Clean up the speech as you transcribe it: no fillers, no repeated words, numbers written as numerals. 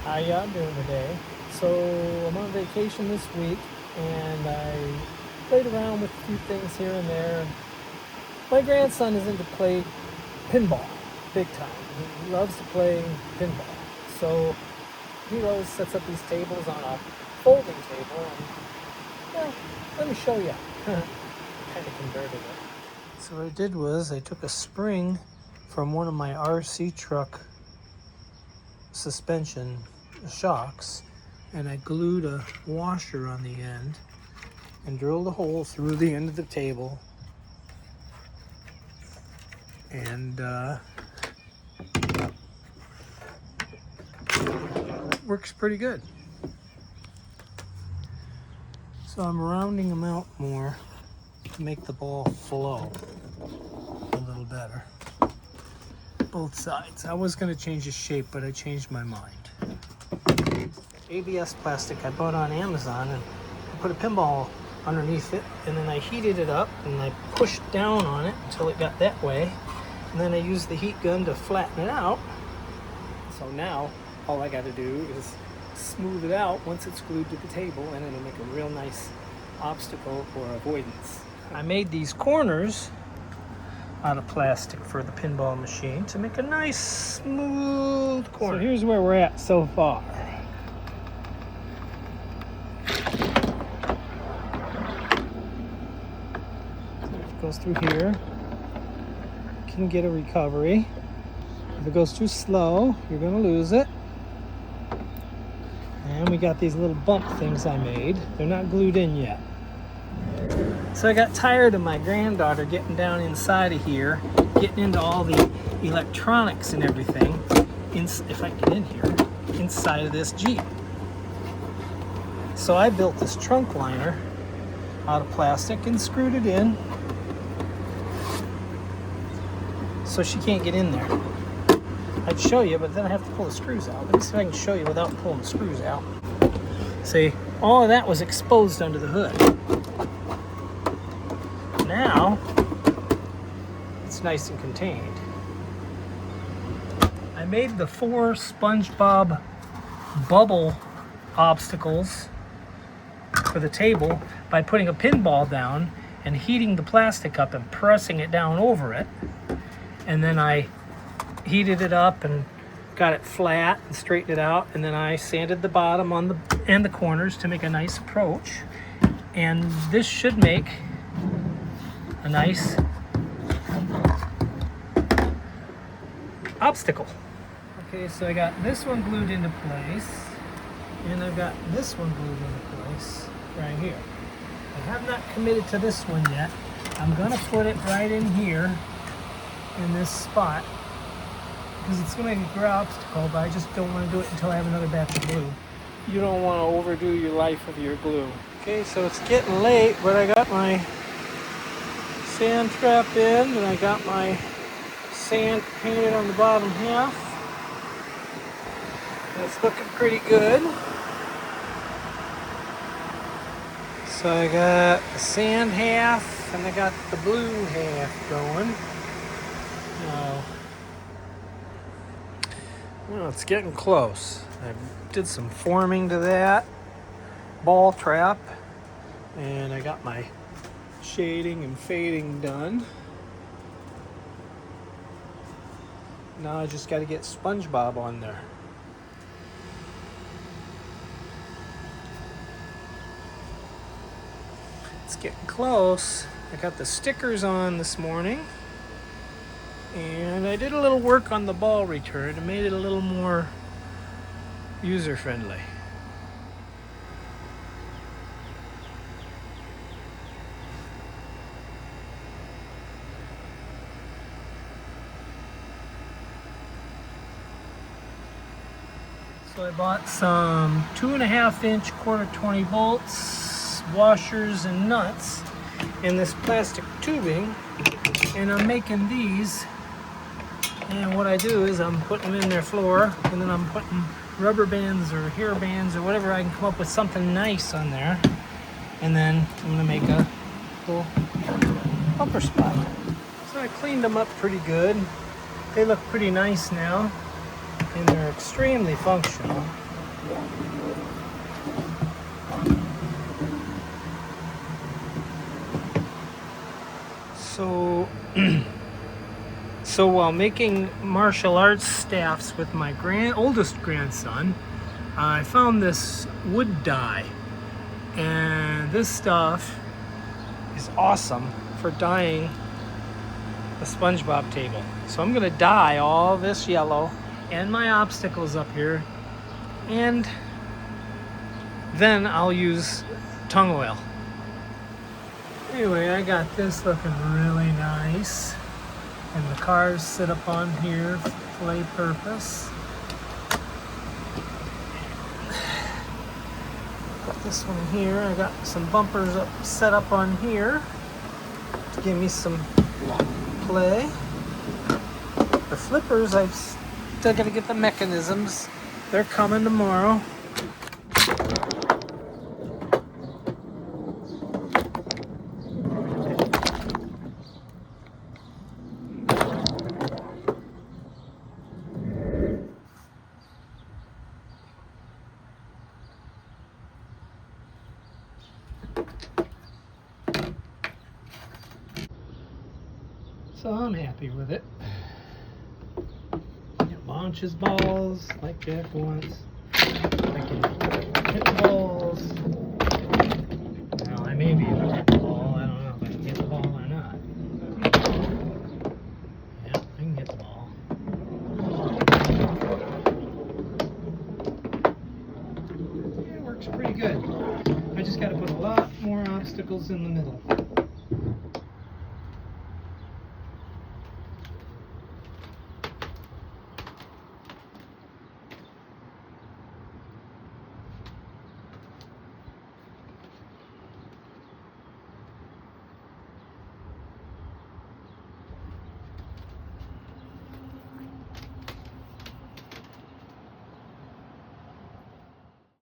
How y'all doing today? So I'm on vacation this week and I played around with a few things here and there. My grandson is into play pinball big time. He loves to play pinball. So he always sets up these tables on a folding table and let me show you. Kind of converted it. So what I did was I took a spring from one of my RC truck suspension shocks and I glued a washer on the end and drilled a hole through the end of the table, and works pretty good. So I'm rounding them out more to make the ball flow a little better. Both sides. I was going to change the shape, but I changed my mind. ABS plastic I bought on Amazon, and I put a pinball underneath it, and then I heated it up and I pushed down on it until it got that way, and then I used the heat gun to flatten it out. So now all I got to do is smooth it out once it's glued to the table, and it'll make a real nice obstacle or avoidance. I made these corners out of plastic for the pinball machine to make a nice smooth corner. So here's where we're at so far. So it goes through here. You can get a recovery. If it goes too slow, you're going to lose it. And we got these little bump things I made. They're not glued in yet. So I got tired of my granddaughter getting down inside of here, getting into all the electronics and everything, if I get in here, inside of this Jeep. So I built this trunk liner out of plastic and screwed it in so she can't get in there. I'd show you, but then I have to pull the screws out. Let me see if I can show you without pulling the screws out. See, all of that was exposed under the hood. Now, it's nice and contained. I made the 4 SpongeBob bubble obstacles for the table by putting a pinball down and heating the plastic up and pressing it down over it. And then I heated it up and got it flat and straightened it out, and then I sanded the bottom and the corners to make a nice approach. And this should make a nice obstacle. Okay, so I got this one glued into place, and I've got this one glued into place right here. I have not committed to this one yet. I'm gonna put it right in here in this spot because it's gonna make a good obstacle, but I just don't want to do it until I have another batch of glue. You don't want to overdo your life with your glue. Okay, so it's getting late, but I got my sand trap in, and I got my sand painted on the bottom half. And it's looking pretty good. So I got the sand half and I got the blue half going. Well, it's getting close. I did some forming to that ball trap, and I got my shading and fading done. Now I just got to get SpongeBob on there. It's getting close. I got the stickers on this morning, and I did a little work on the ball return and made it a little more user-friendly. So I bought some 2.5-inch quarter 20 bolts, washers and nuts in this plastic tubing, and I'm making these. And what I do is I'm putting them in their floor, and then I'm putting rubber bands or hair bands or whatever I can come up with, something nice on there, and then I'm gonna make a little bumper spot. So I cleaned them up pretty good. They look pretty nice now, and they're extremely functional. So, so while making martial arts staffs with my oldest grandson, I found this wood dye, and this stuff is awesome for dyeing the SpongeBob table. So I'm gonna dye all this yellow and my obstacles up here, and then I'll use tung oil. Anyway, I got this looking really nice, and the cars sit up on here for play purpose. Put this one here. I got some bumpers set up on here to give me some play. The flippers, I've still got to get the mechanisms. They're coming tomorrow. So I'm happy with it. It launches balls like Jack wants. I can hit the balls. Well, I may be able to hit the ball. I don't know if I can hit the ball or not. Yeah, I can hit the ball. Yeah, it works pretty good. I just got to put a lot more obstacles in the middle.